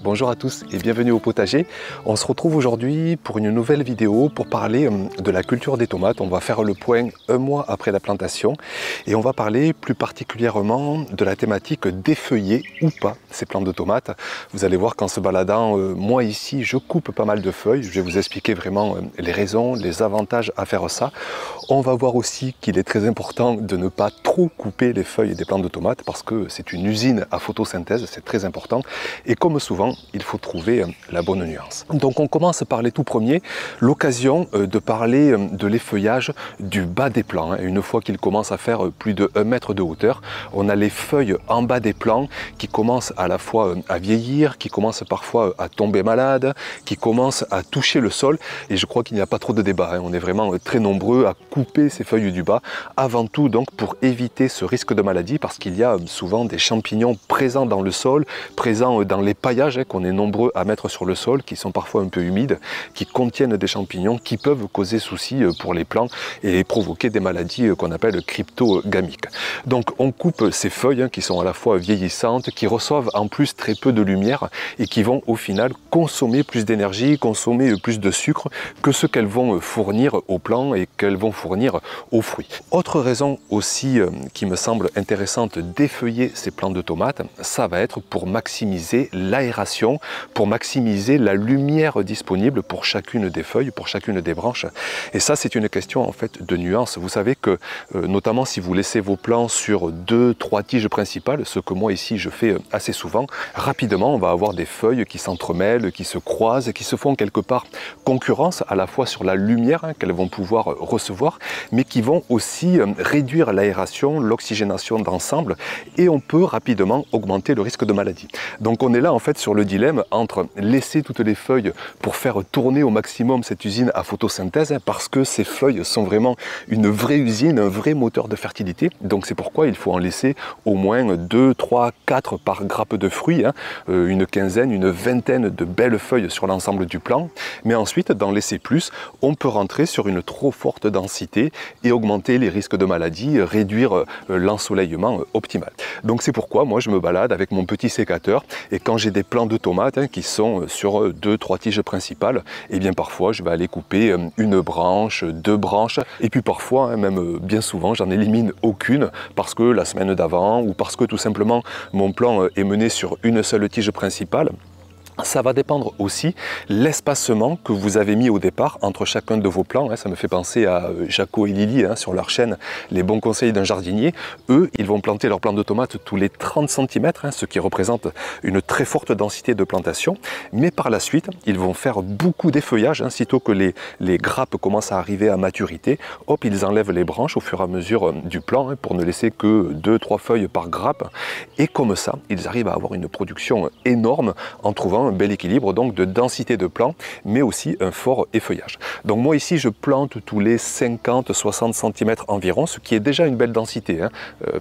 Bonjour à tous et bienvenue au potager. On se retrouve aujourd'hui pour une nouvelle vidéo pour parler de la culture des tomates. On va faire le point un mois après la plantation et on va parler plus particulièrement de la thématique d'effeuiller ou pas ces plants de tomates. Vous allez voir qu'en se baladant, moi ici, je coupe pas mal de feuilles. Je vais vous expliquer vraiment les raisons, les avantages à faire ça. On va voir aussi qu'il est très important de ne pas trop couper les feuilles des plants de tomates parce que c'est une usine à photosynthèse, c'est très important. Et comme souvent, il faut trouver la bonne nuance. Donc on commence par les tout premiers, l'occasion de parler de l'effeuillage du bas des plants. Une fois qu'il commence à faire plus de 1 mètre de hauteur, on a les feuilles en bas des plants qui commencent à la fois à vieillir, qui commencent parfois à tomber malades, qui commencent à toucher le sol. Et je crois qu'il n'y a pas trop de débat. On est vraiment très nombreux à couper ces feuilles du bas. Avant tout donc pour éviter ce risque de maladie parce qu'il y a souvent des champignons présents dans le sol, présents dans les paillages qu'on est nombreux à mettre sur le sol, qui sont parfois un peu humides, qui contiennent des champignons qui peuvent causer souci pour les plants et provoquer des maladies qu'on appelle cryptogamiques. Donc on coupe ces feuilles qui sont à la fois vieillissantes, qui reçoivent en plus très peu de lumière et qui vont au final consommer plus d'énergie, consommer plus de sucre que ce qu'elles vont fournir aux plants et qu'elles vont fournir aux fruits. Autre raison aussi qui me semble intéressante d'effeuiller ces plants de tomates, ça va être pour maximiser l'aération, pour maximiser la lumière disponible pour chacune des feuilles, pour chacune des branches. Et ça, c'est une question en fait de nuance. Vous savez que, notamment si vous laissez vos plants sur 2-3 tiges principales, ce que moi ici je fais assez souvent, rapidement on va avoir des feuilles qui s'entremêlent, qui se croisent, qui se font quelque part concurrence à la fois sur la lumière qu'elles vont pouvoir recevoir, mais qui vont aussi réduire l'aération, l'oxygénation d'ensemble, et on peut rapidement augmenter le risque de maladie. Donc on est là en fait sur le dilemme entre laisser toutes les feuilles pour faire tourner au maximum cette usine à photosynthèse, parce que ces feuilles sont vraiment une vraie usine, un vrai moteur de fertilité. Donc c'est pourquoi il faut en laisser au moins 2, 3, 4 par grappe de fruits, une quinzaine, une vingtaine de belles feuilles sur l'ensemble du plant. Mais ensuite, d'en laisser plus, on peut rentrer sur une trop forte densité et augmenter les risques de maladie, réduire l'ensoleillement optimal. Donc c'est pourquoi moi je me balade avec mon petit sécateur et quand j'ai des plants de tomates qui sont sur 2-3 tiges principales, et bien parfois je vais aller couper une branche, 2 branches, et puis parfois, même bien souvent, j'en élimine aucune parce que la semaine d'avant ou parce que tout simplement mon plant est mené sur une seule tige principale. Ça va dépendre aussi l'espacement que vous avez mis au départ entre chacun de vos plants. Ça me fait penser à Jaco et Lily sur leur chaîne Les bons conseils d'un jardinier. Eux, ils vont planter leurs plants de tomates tous les 30 cm, ce qui représente une très forte densité de plantation. Mais par la suite, ils vont faire beaucoup d'effeuillage. Sitôt que les grappes commencent à arriver à maturité, hop, ils enlèvent les branches au fur et à mesure du plant pour ne laisser que 2-3 feuilles par grappe. Et comme ça, ils arrivent à avoir une production énorme en trouvant un bel équilibre donc de densité de plants, mais aussi un fort effeuillage. Donc moi ici je plante tous les 50-60 cm environ, ce qui est déjà une belle densité.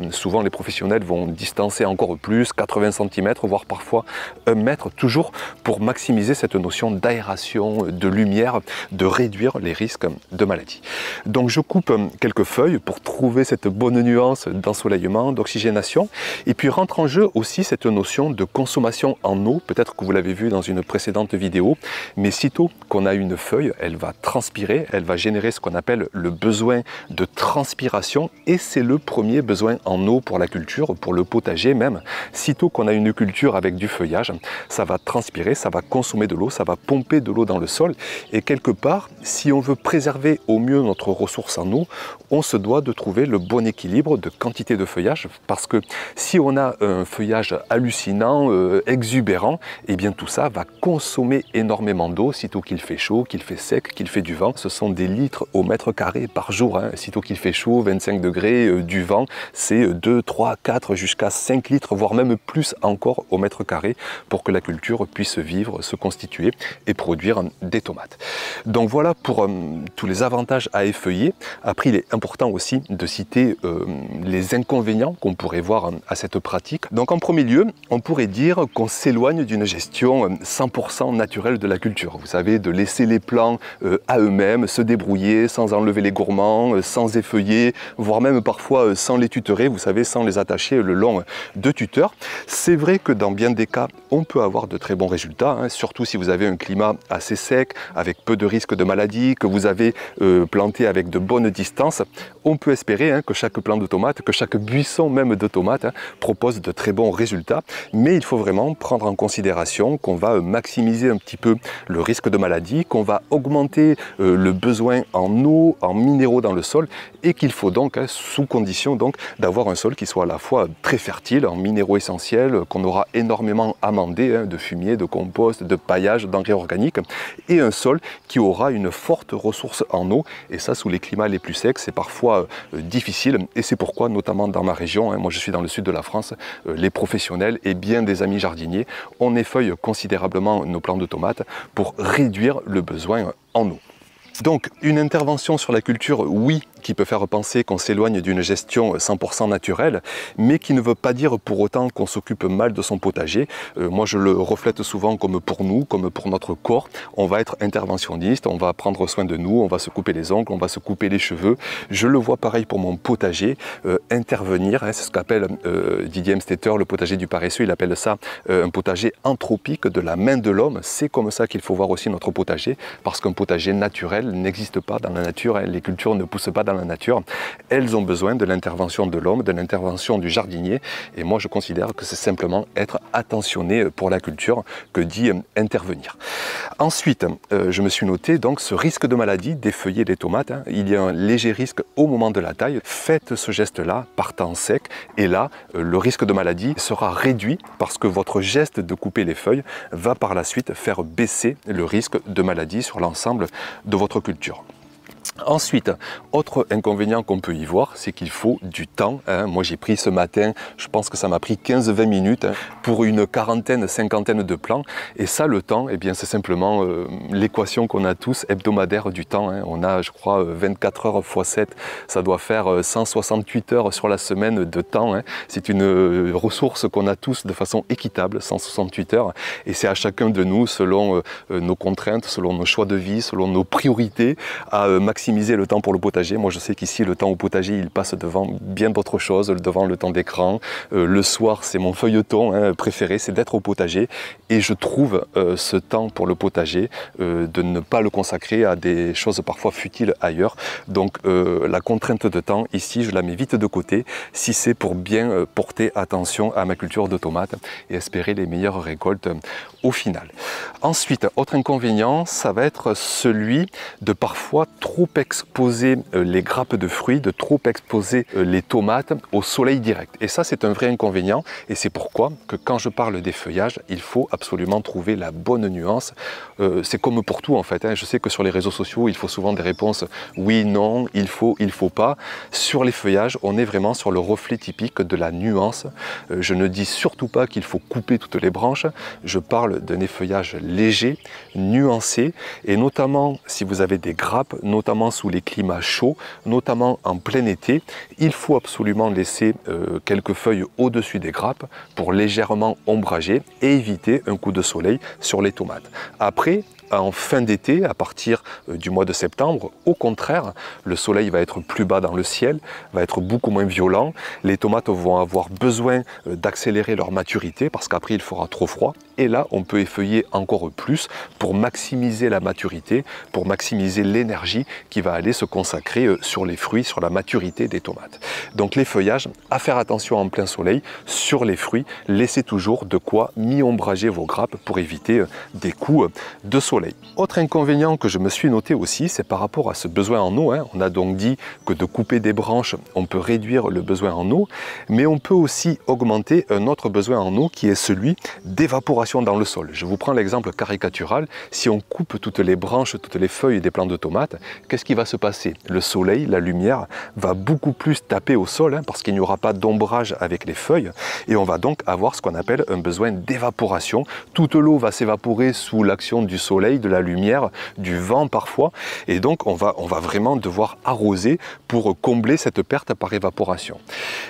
Souvent les professionnels vont distancer encore plus, 80 cm, voire parfois 1 mètre, toujours pour maximiser cette notion d'aération, de lumière, de réduire les risques de maladie. Donc je coupe quelques feuilles pour trouver cette bonne nuance d'ensoleillement, d'oxygénation, et puis rentre en jeu aussi cette notion de consommation en eau. Peut-être que vous l'avez vu dans une précédente vidéo, mais sitôt qu'on a une feuille, elle va transpirer, elle va générer ce qu'on appelle le besoin de transpiration, et c'est le premier besoin en eau pour la culture, pour le potager même. Sitôt qu'on a une culture avec du feuillage, ça va transpirer, ça va consommer de l'eau, ça va pomper de l'eau dans le sol, et quelque part, si on veut préserver au mieux notre ressource en eau, on se doit de trouver le bon équilibre de quantité de feuillage, parce que si on a un feuillage hallucinant, exubérant, et bien tout ça va consommer énormément d'eau, sitôt qu'il fait chaud, qu'il fait sec, qu'il fait du vent. Ce sont des litres au mètre carré par jour. Sitôt qu'il fait chaud, 25 degrés, du vent, c'est 2, 3, 4 jusqu'à 5 litres, voire même plus encore au mètre carré pour que la culture puisse vivre, se constituer et produire des tomates. Donc voilà pour tous les avantages à effeuiller. Après, il est important aussi de citer les inconvénients qu'on pourrait voir à cette pratique. Donc en premier lieu, on pourrait dire qu'on s'éloigne d'une gestion gestion 100% naturelle de la culture. Vous savez, de laisser les plants à eux-mêmes, se débrouiller, sans enlever les gourmands, sans effeuiller, voire même parfois sans les tutorer, vous savez, sans les attacher le long de tuteurs. C'est vrai que dans bien des cas, on peut avoir de très bons résultats, hein, surtout si vous avez un climat assez sec, avec peu de risques de maladie, que vous avez planté avec de bonnes distances. On peut espérer que chaque plant de tomates, que chaque buisson même de tomates propose de très bons résultats, mais il faut vraiment prendre en considération qu'on va maximiser un petit peu le risque de maladie, qu'on va augmenter le besoin en eau, en minéraux dans le sol, et qu'il faut donc, sous condition d'avoir un sol qui soit à la fois très fertile en minéraux essentiels, qu'on aura énormément amendé de fumier, de compost, de paillage, d'engrais organiques, et un sol qui aura une forte ressource en eau, et ça sous les climats les plus secs, c'est parfois difficile, et c'est pourquoi notamment dans ma région, moi je suis dans le sud de la France, les professionnels et bien des amis jardiniers, on effeuille considérablement nos plants de tomates pour réduire le besoin en eau. Donc une intervention sur la culture, oui, qui peut faire penser qu'on s'éloigne d'une gestion 100% naturelle, mais qui ne veut pas dire pour autant qu'on s'occupe mal de son potager. Moi je le reflète souvent comme pour nous, comme pour notre corps. On va être interventionniste, on va prendre soin de nous, on va se couper les ongles, on va se couper les cheveux. Je le vois pareil pour mon potager, intervenir, c'est ce qu'appelle Didier Hemstetter, le potager du paresseux, il appelle ça un potager anthropique de la main de l'homme. C'est comme ça qu'il faut voir aussi notre potager, parce qu'un potager naturel n'existe pas dans la nature, les cultures ne poussent pas dans la nature, elles ont besoin de l'intervention de l'homme, de l'intervention du jardinier, et moi je considère que c'est simplement être attentionné pour la culture que dit intervenir. Ensuite, je me suis noté donc ce risque de maladie d'effeuiller les tomates, il y a un léger risque au moment de la taille, faites ce geste-là par temps sec, et là le risque de maladie sera réduit parce que votre geste de couper les feuilles va par la suite faire baisser le risque de maladie sur l'ensemble de votre culture. Ensuite, autre inconvénient qu'on peut y voir, c'est qu'il faut du temps. Moi j'ai pris ce matin, je pense que ça m'a pris 15-20 minutes pour une quarantaine, cinquantaine de plants. Et ça, le temps, eh bien c'est simplement l'équation qu'on a tous hebdomadaire du temps. On a, je crois, 24 heures x 7, ça doit faire 168 heures sur la semaine de temps. C'est une ressource qu'on a tous de façon équitable, 168 heures. Et c'est à chacun de nous, selon nos contraintes, selon nos choix de vie, selon nos priorités, à maximiser le temps pour le potager. Moi je sais qu'ici le temps au potager il passe devant bien d'autres choses, devant le temps d'écran. Le soir c'est mon feuilleton préféré, c'est d'être au potager, et je trouve ce temps pour le potager de ne pas le consacrer à des choses parfois futiles ailleurs. Donc la contrainte de temps ici je la mets vite de côté si c'est pour bien porter attention à ma culture de tomates et espérer les meilleures récoltes au final. Ensuite, autre inconvénient, ça va être celui de parfois trop exposer les grappes de fruits, de trop exposer les tomates au soleil direct. Et ça, c'est un vrai inconvénient. Et c'est pourquoi que quand je parle des feuillages, il faut absolument trouver la bonne nuance. C'est comme pour tout en fait. Je sais que sur les réseaux sociaux, il faut souvent des réponses oui, non, il faut pas. Sur les feuillages, on est vraiment sur le reflet typique de la nuance. Je ne dis surtout pas qu'il faut couper toutes les branches. Je parle d'un effeuillage léger, nuancé, et notamment si vous avez des grappes, notamment sous les climats chauds, notamment en plein été, il faut absolument laisser quelques feuilles au-dessus des grappes pour légèrement ombrager et éviter un coup de soleil sur les tomates. Après, en fin d'été, à partir du mois de septembre, au contraire, le soleil va être plus bas dans le ciel, va être beaucoup moins violent. Les tomates vont avoir besoin d'accélérer leur maturité parce qu'après il fera trop froid. Et là, on peut effeuiller encore plus pour maximiser la maturité, pour maximiser l'énergie qui va aller se consacrer sur les fruits, sur la maturité des tomates. Donc les feuillages, à faire attention en plein soleil, sur les fruits, laissez toujours de quoi mi-ombrager vos grappes pour éviter des coups de soleil. Autre inconvénient que je me suis noté aussi, c'est par rapport à ce besoin en eau. On a donc dit que de couper des branches, on peut réduire le besoin en eau, mais on peut aussi augmenter un autre besoin en eau qui est celui d'évaporation dans le sol. Je vous prends l'exemple caricatural. Si on coupe toutes les branches, toutes les feuilles des plants de tomates, qu'est-ce qui va se passer? Le soleil, la lumière va beaucoup plus taper au sol parce qu'il n'y aura pas d'ombrage avec les feuilles, et on va donc avoir ce qu'on appelle un besoin d'évaporation. Toute l'eau va s'évaporer sous l'action du soleil soleil, de la lumière, du vent parfois. Et donc on va vraiment devoir arroser pour combler cette perte par évaporation.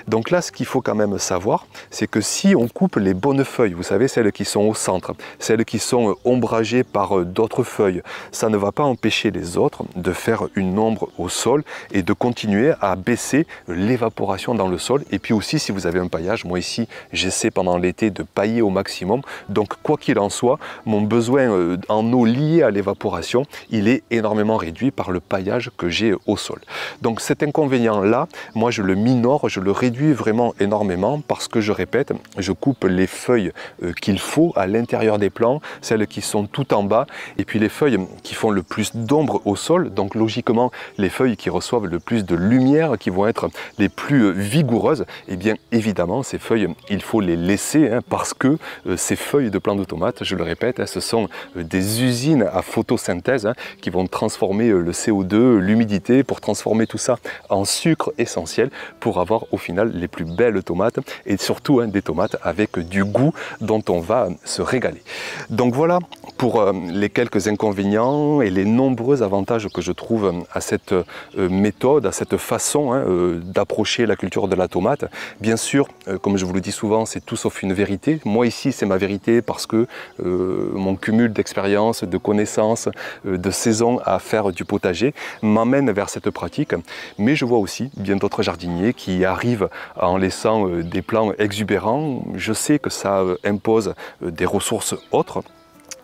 Donc là, ce qu'il faut quand même savoir, c'est que si on coupe les bonnes feuilles, vous savez, celles qui sont au centre, celles qui sont ombragées par d'autres feuilles, ça ne va pas empêcher les autres de faire une ombre au sol et de continuer à baisser l'évaporation dans le sol. Et puis aussi, si vous avez un paillage, moi ici, j'essaie pendant l'été de pailler au maximum. Donc quoi qu'il en soit, mon besoin en eau liée à l'évaporation, il est énormément réduit par le paillage que j'ai au sol. Donc cet inconvénient-là, moi je le minore, je le réduis vraiment énormément parce que je répète, je coupe les feuilles qu'il faut à l'intérieur des plants, celles qui sont tout en bas, et puis les feuilles qui font le plus d'ombre au sol, donc logiquement les feuilles qui reçoivent le plus de lumière, qui vont être les plus vigoureuses, et bien évidemment ces feuilles, il faut les laisser parce que ces feuilles de plants de tomates, je le répète, ce sont des usines à photosynthèse qui vont transformer le CO2, l'humidité, pour transformer tout ça en sucre essentiel pour avoir au final les plus belles tomates et surtout des tomates avec du goût dont on va se régaler. Donc voilà pour les quelques inconvénients et les nombreux avantages que je trouve à cette méthode, à cette façon d'approcher la culture de la tomate. Bien sûr, comme je vous le dis souvent, c'est tout sauf une vérité. Moi ici, c'est ma vérité parce que mon cumul d'expérience, de connaissances, de saisons à faire du potager m'amène vers cette pratique. Mais je vois aussi bien d'autres jardiniers qui arrivent en laissant des plants exubérants. Je sais que ça impose des ressources autres,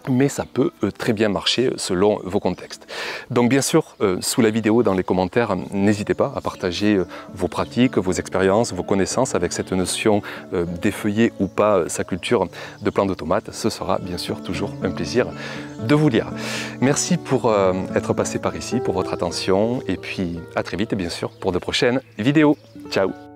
mais ça peut très bien marcher selon vos contextes. Donc bien sûr, sous la vidéo, dans les commentaires, n'hésitez pas à partager vos pratiques, vos expériences, vos connaissances avec cette notion d'effeuiller ou pas sa culture de plants de tomates. Ce sera bien sûr toujours un plaisir de vous lire. Merci pour être passé par ici, pour votre attention, et puis à très vite bien sûr pour de prochaines vidéos. Ciao!